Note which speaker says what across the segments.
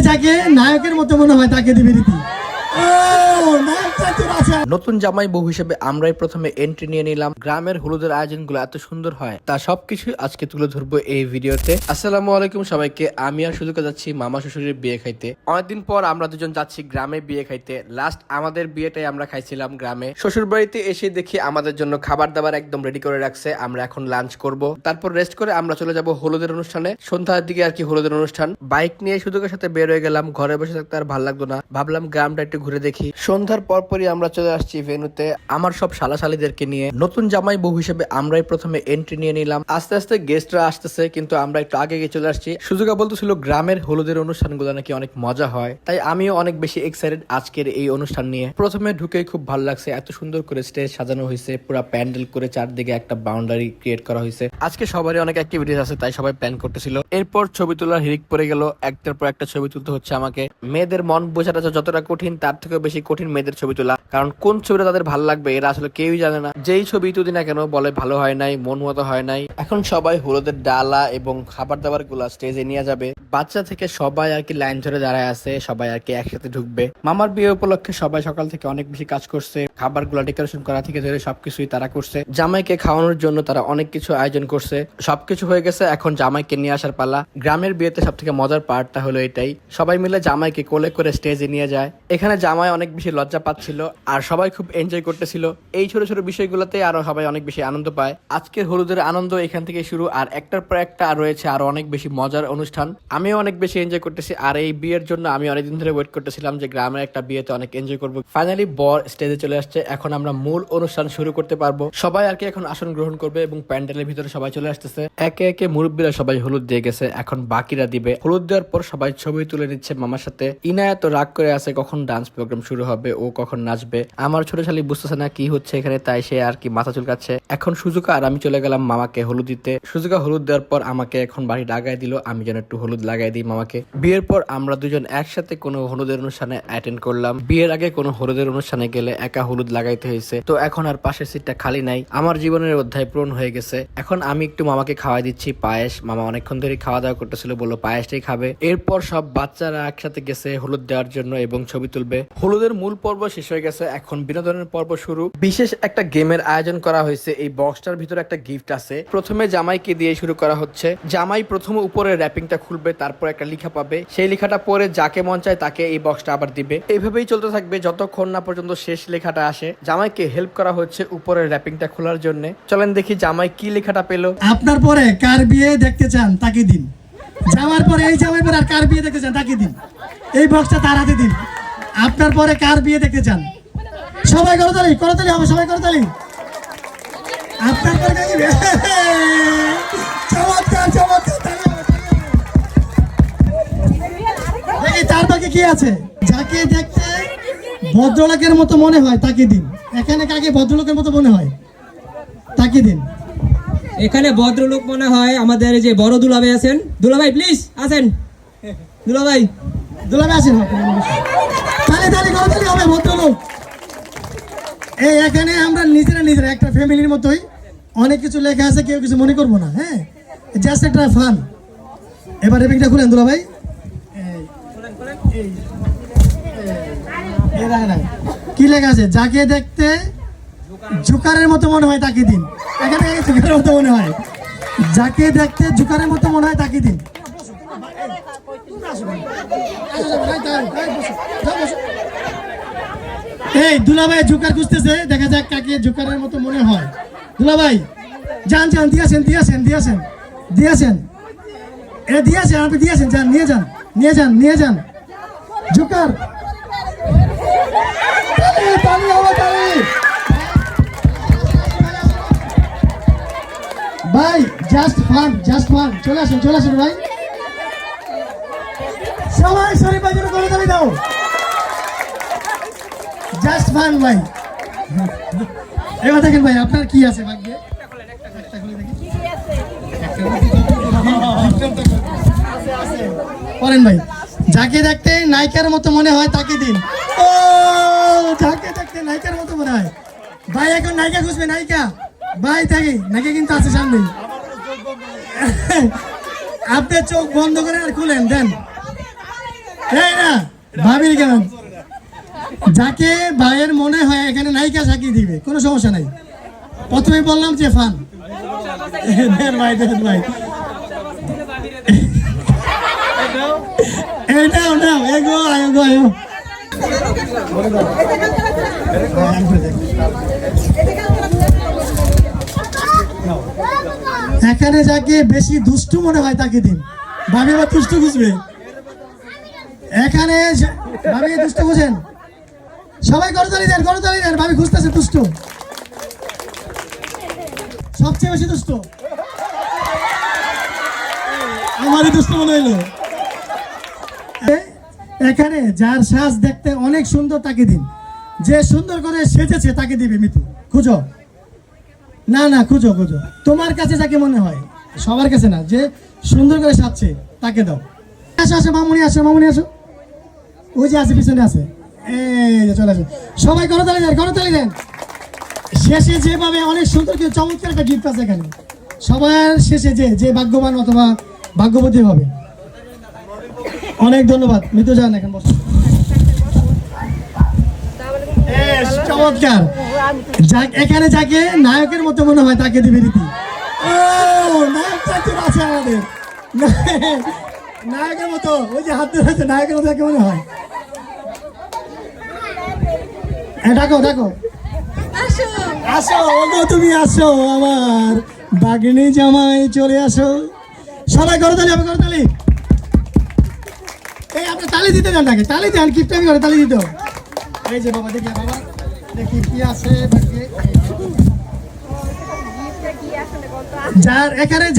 Speaker 1: যাকে নায়কের মতো মনে হয় তাকে দিবে রীতি।
Speaker 2: নতুন জামাই বউ হিসেবে আমরাই প্রথমে এন্ট্রি নিয়ে নিলাম। গ্রামের হলুদের আয়োজনগুলো এত সুন্দর হয় তা সবকিছু আজকে তুলে ধরবো এই ভিডিওতে। আসসালামু আলাইকুম সবাইকে, আমি আর সুযোগে যাচ্ছি মামা শ্বশুরের বিয়ে খাইতে। অনেকদিন পর আমরা দুজন যাচ্ছি গ্রামে বিয়ে খাইতে। লাস্ট আমাদের বিয়েটাই আমরা খাইছিলাম গ্রামে। শ্বশুর বাড়িতে এসে দেখি আমাদের জন্য খাবার দাবার একদম রেডি করে রাখছে। আমরা এখন লাঞ্চ করব, তারপর রেস্ট করে আমরা চলে যাব হলুদের অনুষ্ঠানে। সন্ধ্যার দিকে আর কি হলুদের অনুষ্ঠান। বাইক নিয়ে সুযোগের সাথে বের হয়ে গেলাম। ঘরে বসে থাকতে আর ভালো লাগতো না, ভাবলাম গ্রামটা একটু ঘুরে দেখি। সন্ধ্যার পরপরই আমরা চলে আসছি ভেন্যুতে আমার সব শালাশালীদেরকে নিয়ে। নতুন জামাই বউ হিসেবে আমরাই প্রথমে এন্ট্রি নিয়ে নিলাম। আস্তে আস্তে গেস্টরা আসতেছে, কিন্তু আমরা একটু আগে গিয়ে চলে আসছি। সুযোগা বলতেছিল গ্রামের হলুদের অনুষ্ঠানগুলো নাকি অনেক মজা হয়, তাই আমিও অনেক বেশি এক্সাইটেড আজকের এই অনুষ্ঠান নিয়ে। প্রথমে ঢুকেই খুব ভালো লাগছে, এত সুন্দর করে স্টেজ সাজানো হয়েছে, পুরো প্যান্ডেল করে চারদিকে একটা বাউন্ডারি ক্রিয়েট করা হয়েছে। আজকে সবারই অনেক অ্যাক্টিভিটিস আছে, তাই সবাই প্ল্যান করতেছিল। এরপর ছবি তোলার হিরিক পড়ে গেল, একটার পর একটা ছবি তুলতে হচ্ছে আমাকে। মেয়েদের মন বোঝাটা যতটা কঠিন, তার থেকেও বেশি কঠিন মেয়েদের ছবি তোলা, কারণ কোন ছবিটা তাদের ভালো লাগবে এরা আসলে কেউই জানে না। যেই ছবি তুলি না কেন বলে ভালো হয় নাই, মন মতো হয় নাই। এখন সবাই হলুদের ডালা এবং খাবার দাবার গুলা স্টেজে নিয়ে যাবে। বাচ্চা থেকে সবাই আর কি লাইন ধরে দাঁড়ায় আছে, সবাই আর কি একসাথে ঢুকবে। মামার বিয়ে উপলক্ষে সবাই সকাল থেকে অনেক বেশি কাজ করছে। খাবার গুলা ডেকোরেশন করা থেকে ধরে সবকিছুই তারা করছে। জামাইকে খাওয়ানোর জন্য তারা অনেক কিছু আয়োজন করছে। সবকিছু হয়ে গেছে, এখন জামাইকে নিয়ে আসার পালা। গ্রামের বিয়েতে সব থেকে মজার পার্টটা হলো এটাই, সবাই মিলে জামাইকে কোলে করে স্টেজে নিয়ে যায়। এখানে জামাই অনেক বেশি লজ্জা পাচ্ছিল আর সবাই খুব এনজয় করতেছিল। এই ছোট ছোট বিষয়গুলোতে আরো সবাই অনেক বেশি আনন্দ পায়। আজকের হলুদের আনন্দ এখান থেকে শুরু, আর একটার পর একটা রয়েছে আরো অনেক বেশি মজার অনুষ্ঠান। আমিও অনেক বেশি এনজয় করতেছি, আর এই বিয়ের জন্য আমি অনেকদিন ধরে ওয়েট করতেছিলাম যে গ্রামের একটা বিয়েতে অনেক এনজয় করবো। ফাইনালি বর স্টেজে চলে আসছে, এখন আমরা মূল অনুষ্ঠান শুরু করতে পারবো। সবাই আর কি এখন আসন গ্রহণ করবে এবং প্যান্ডেলের ভিতরে সবাই চলে আসতেছে। একে একে মুরব্বীরা সবাই হলুদ দিয়ে গেছে, এখন বাকিরা দিবে। হলুদ দেওয়ার পর সবাই ছবি তুলে নিচ্ছে মামার সাথে। ইনায়া তো রাগ করে আছে কখন ডান্স প্রোগ্রাম শুরু হবে, ও কখন নাচবে। আমার ছোট শালী বুঝতেছে না কি হচ্ছে এখানে, তাই সে আর কি মাথা চুলকাচ্ছে। এখন সুজুকা আর আমি চলে গেলাম মামাকে হলুদ দিতে। সুজুকা হলুদ দেওয়ার পর আমাকে এখন বাড়ি লাগাই দিল, আমি যেন একটু হলুদ লাগাই দিই মামাকে। বিয়ের পর আমরা দুজন একসাথে কোনো হলুদের অনুষ্ঠানে অ্যাটেন্ড করলাম। বিয়ের আগে কোনো হলুদের অনুষ্ঠানে গেলে একা হলুদ লাগাইতে হয়েছে, তো এখন আর পাশের সিটটা খালি নাই। আমার জীবনের অধ্যায় পূরণ হয়ে গেছে। এখন আমি একটু মামাকে খাওয়াই দিচ্ছি পায়েস। মামা অনেকক্ষণ ধরে খাওয়া দাওয়া করতেছিল, বললো পায়েসটাই খাবে। এরপর সব বাচ্চারা একসাথে গেছে হলুদ দেওয়ার জন্য এবং ছবি তুলবে। হলুদের মূল পর্ব শেষ হয়ে গেছে, এখন বিনোদনের পর্ব শুরু। বিশেষ একটা গেমের আয়োজন করা হয়েছে। এই বক্সটার ভিতরে একটা গিফট আছে। প্রথমে জামাইকে দিয়ে শুরু করা হচ্ছে। জামাই প্রথমে উপরে র্যাপিংটা খুলবে, তারপর একটা লেখা পাবে। সেই লেখাটা পরে যাকে মন চায় তাকে এই বক্সটা আবার দিবে। এইভাবেই চলতে থাকবে যতক্ষণ না পর্যন্ত শেষ লেখাটা আসে। জামাইকে হেল্প করা হচ্ছে উপরের র্যাপিংটা খোলার জন্য। চলেন দেখি জামাই কি লেখাটা পেলো।
Speaker 1: আপনার পরে কার বিয়ে দেখতে চান তাকে দিন। জামার পরে এই জামাই পরে আর কার বিয়ে দেখতে চান তাকে দিন। এই বক্সটা তার হাতে দিন। আপনার পরে কার বিয়ে দেখতে চান? সবাই করতালি করতালি হবে, সবাই করতালি। আপনার পরে কাকে বিয়ে? চমৎকার চমৎকার। দেখি তার বাকি কি আছে। যাকে দেখতে ভদ্রলোকের মতো মনে হয় তাকে দিন। এখানে কাকে ভদ্রলোকের মতো মনে হয় তাকে দিন।
Speaker 3: এখানে ভদ্রলোক মনে হয় আমাদের যে বড় দুলাভাই আছেন। দুলাভাই প্লিজ আসেন। দুলাভাই
Speaker 1: দুলাভাই আসেন। তালি তালি করতালি হবে ভদ্রলোক। এই এখানে আমরা নিজেরা একটা ফ্যামিলির মতোই, অনেক কিছু লেখা আছে, কেউ কিছু মনে করবো না। হ্যাঁ, জাস্ট একটা ফান। এবার রেপিংটা খুলেন দুলাভাই। কি লেখা আছে? যাকে দেখতে জোকারের মতো মনে হয় তাকে দিন। এখানে জোকারের মতো মনে হয়, যাকে দেখতে জোকারের মতো মনে হয় তাকে দিন। এই দুলাভাই জোকার খুঁজতেছে, দেখা যাক কাকে জোকারের মতো মনে হয়। দুলাভাই যান যান, দিয়েছেন দিয়েছেন দিয়েছেন দিয়েছেন, এটা দিয়েছেন, আপনি দিয়েছেন, যান নিয়ে যান নিয়ে যান নিয়ে যান। জোকার ভাই, জাস্ট ফান জাস্ট ফান। চলে আসুন ভাই, সবাই শরীফ ভাই জন্য করে দাবি দাও। জাস্ট ফান ভাই। এবার দেখেন ভাই আপনার কি আছে ভাগ্যে। করেন ভাই। যাকে দেখতে নায়িকার মতো মনে হয় তাকে দিন। ও, যাকে দেখতে নায়িকার মতো মনে হয়। ভাই এখন নায়িকা খুঁজবে, নায়িকা ভাই থাকি নায়িকা কিন্তু আছে সামনে। আপনি চোখ বন্ধ করে আর খুলেন দেন। এই না ভাবির কেন, যাকে ভাইয়ের মনে হয় এখানে নায়িকা সাকিয়ে দিবে, কোনো সমস্যা নাই। প্রথমে বললাম যে ফান, দেন ভাই দেন ভাই, এই নাও নাও, এগো আয়ো আয়ো। এখানে যাকে বেশি দুষ্টু মনে হয় তাকে দিন। ভাবি আবার দুষ্টু খুঁজবে এখানে, ভাবি দুষ্টু খুঁজেন, সবাই করতালি দেন ভাবি খুঁজতেছে দুষ্টু, সবচেয়ে বেশি দুষ্ট আমারই দুষ্ট মনে হইলো। এখানে যার সাজ দেখতে অনেক সুন্দর তাকে দিন, যে সুন্দর করে সেজেছে তাকে দিবে। মিতু খুঁজো, না খুঁজো, তোমার কাছে যাকে মনে হয়, সবার কাছে না, যে সুন্দর করে সাজছে তাকে দাও। আসো মামুনি আসো, ওই যে আছে পিছনে আছে, এই যে চলে আসো, সবাই করতালি দেন। শেষে যেভাবে অনেক সুন্দর করে চমৎকার একটা গিফট আছে এখানে, সবার শেষে যে ভাগ্যবান অথবা ভাগ্যবতী হবে। অনেক ধন্যবাদ। মিতু যান এখন বসো। চমৎকার, এখানে যাকে নায়কের মতো মনে হয় তাকে দিবে রীতি। ও নায়ক চাকরি আছে আমাদের, নায়কের মতো, ওই যে হাত ধরেছে নায়কের মতো যাকে মনে হয়। ডাকো আসো, ওগো তুমি আসো, আমার বাগিনী জামাই চলে আসো। সবাই করতালি হবে, করতালি। এই আপনি তালি দিতে যান, তাকে তালি দেন, কিপটামি করে তালি দিতে। এই যে বাবা দেখি কি আছে।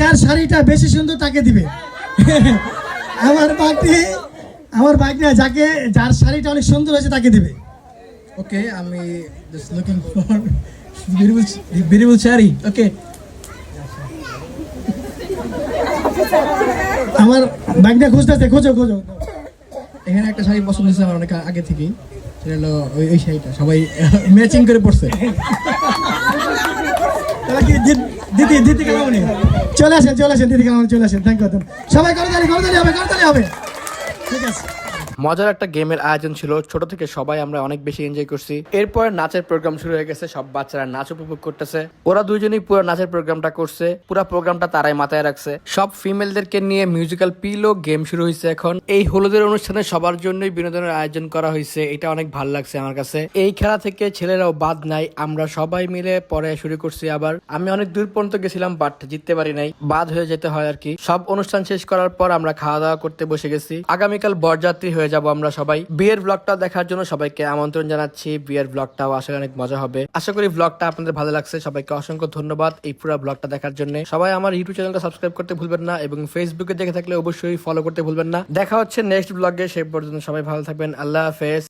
Speaker 1: যার শাড়িটা বেশি সুন্দর তাকে দিবে। আমার বাগনি যার শাড়িটা অনেক সুন্দর হয়েছে তাকে দিবে।
Speaker 4: Okay, I'm just looking for beautiful cherry. Okay.
Speaker 1: আমার বাগনি খুঁজতেছে, খোঁজো।
Speaker 4: এখানে একটা শাড়ি পছন্দ হয়েছে আমার অনেক আগে থেকেই, সেটা হলো ওই শাড়িটা সবাই ম্যাচিং করে পড়ছে।
Speaker 1: তাহলে কি দিদি কেমন চলে আসেন দিদি কেমন চলে আসেন। Thank you. সবাই করতালি হবে। ঠিক আছে।
Speaker 2: মজার একটা গেমের আয়োজন ছিল, ছোট থেকে সবাই আমরা অনেক বেশি এনজয় করছি। এরপর নাচের প্রোগ্রাম শুরু হয়ে গেছে, সব বাচ্চারা নাচ উপভোগ করতেছে। ওরা দুইজনই পুরো নাচের প্রোগ্রামটা করছে, পুরো প্রোগ্রামটা তারাই মাথায় রাখছে। সব ফিমেলদেরকে নিয়ে মিউজিক্যাল পিলো গেম শুরু হয়েছে। এখন এই হলুদের অনুষ্ঠানে সবার জন্যই বিনোদনের আয়োজন করা হয়েছে, এটা অনেক ভালো লাগছে আমার কাছে। এই খেলা থেকে ছেলেরাও বাদ নাই, আমরা সবাই মিলে পরে শুরু করছি। আবার আমি অনেক দূর পর্যন্ত গেছিলাম, বাট জিততে পারি নাই, বাদ হয়ে যেতে হয় আর কি। সব অনুষ্ঠান শেষ করার পর আমরা খাওয়া দাওয়া করতে বসে গেছি। আগামীকাল বরযাত্রী হয়ে যাব আমরা সবাই। বিয়ের ব্লগটা দেখার জন্য সবাইকে আমন্ত্রণ জানাচ্ছি। বিয়ের ব্লগটাও আসলে অনেক মজা হবে। আশা করি ব্লগটা আপনাদের ভালো লাগছে। সবাইকে অসংখ্য ধন্যবাদ এই পুরো ব্লগটা দেখার জন্য। সবাই আমার ইউটিউব চ্যানেলটা সাবস্ক্রাইব করতে ভুলবেন না, এবং ফেসবুকে দেখে থাকলে অবশ্যই ফলো করতে ভুলবেন না। দেখা হচ্ছে নেক্সট ব্লগে, সেই পর্যন্ত সবাই ভালো থাকবেন। আল্লাহ হাফেজ।